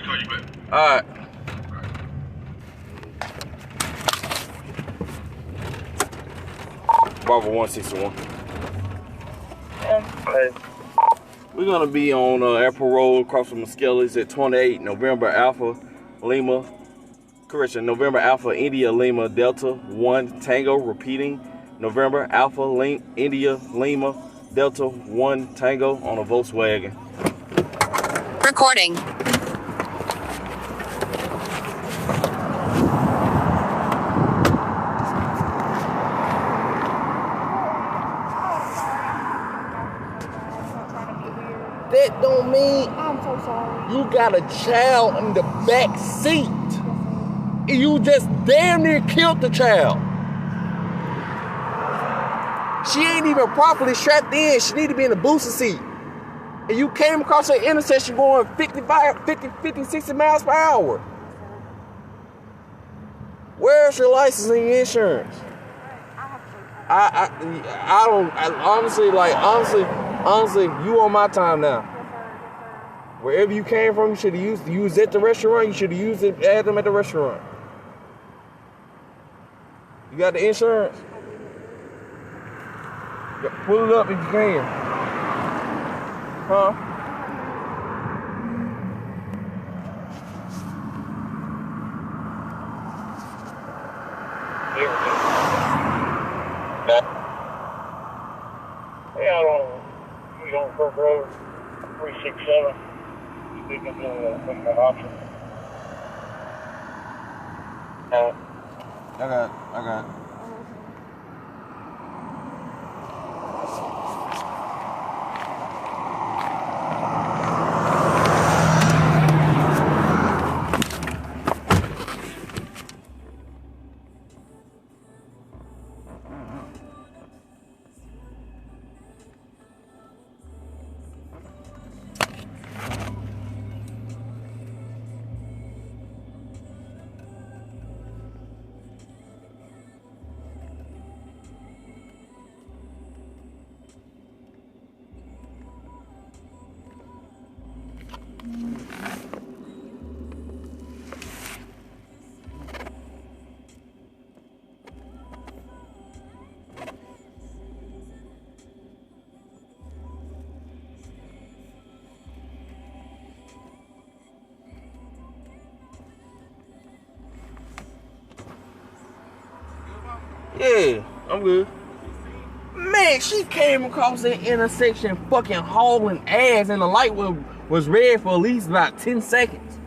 call you back. All right. Bravo 161. Okay. We're gonna be on Airport Road across from Muskelis at 28 November Alpha Lima. Correction, November Alpha India Lima Delta 1 Tango. Repeating, November Alpha India Lima Delta 1 Tango on a Volkswagen. Recording. That don't mean I'm so sorry. you got a child in the back seat. You just damn near killed the child. She ain't even properly strapped in. She need to be in the booster seat. And you came across her intersection going 50, 60 miles per hour. Where's your license and your insurance? Honestly, you on my time now. Wherever you came from, you should have used it at the restaurant. You should have used it at them at the restaurant. You got the insurance? Pull it up if you can. Huh? We on Kirk Road, 367. Speaking to the option. I got it. Yeah, I'm good. Man, she came across the intersection fucking hauling ass and the light was red for at least about 10 seconds.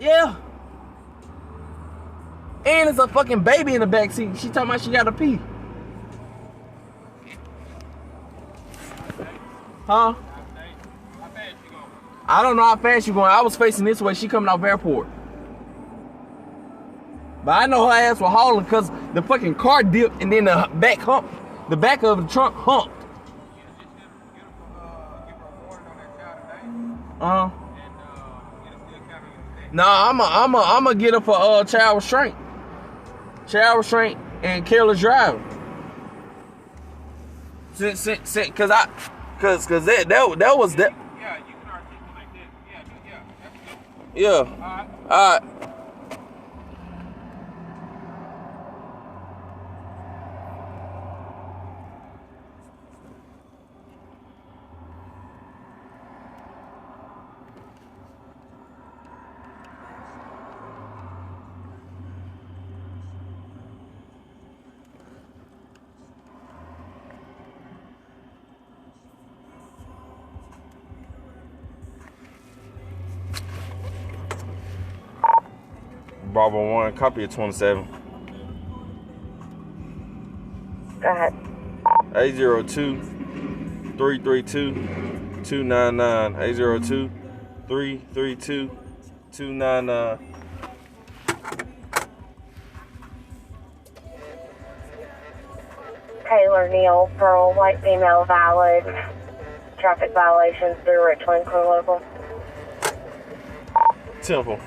Yeah. And there's a fucking baby in the backseat. She talking about she gotta pee. Huh? I don't know how fast you going. I was facing this way. She coming off airport. But I know her ass was hauling because the fucking car dipped and then the back of the trunk humped. Nah, I'ma get her for child restraint. Child restraint and careless driving. Cause that was that. Yeah, you can articulate that. That's good. Yeah. All right. Bravo 1, copy of 27. Go ahead. 802-332-299. 802-332-299. Taylor Neal, Pearl, white female, valid. Traffic violations through Richland, Crew Local. Temple.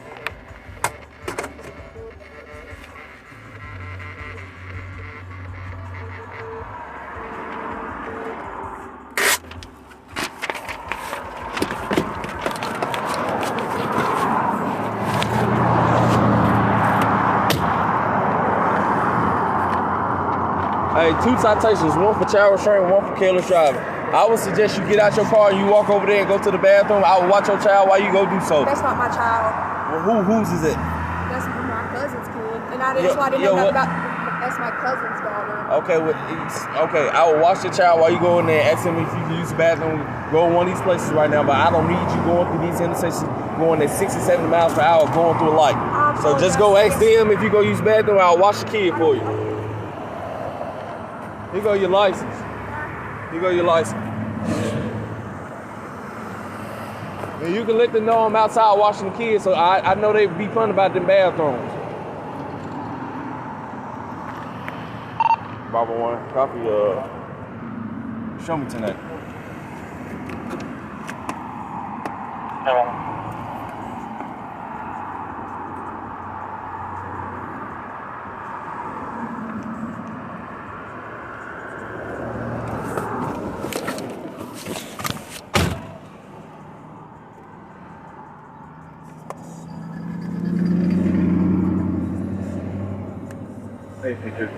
Hey, 2 citations, 1 for child restraint, 1 for careless driving. I would suggest you get out your car and you walk over there and go to the bathroom. I would watch your child while you go do so. That's not my child. Well, whose is it? That's my cousin's kid. And that's why I didn't know nothing about. That's my cousin's daughter. Okay, okay. I will watch your child while you go in there and ask him if you can use the bathroom. Go in one of these places right now, but I don't need you going through these intersections, going at 60, 70 miles per hour, going through a light. So just go ask them if you go use the bathroom. I'll watch the kid for you. Here go your license. Here go your license. And you can let them know I'm outside watching the kids, so I know they be fun about them bathrooms. Barbara 1, copy, show me tonight. Hey, teacher.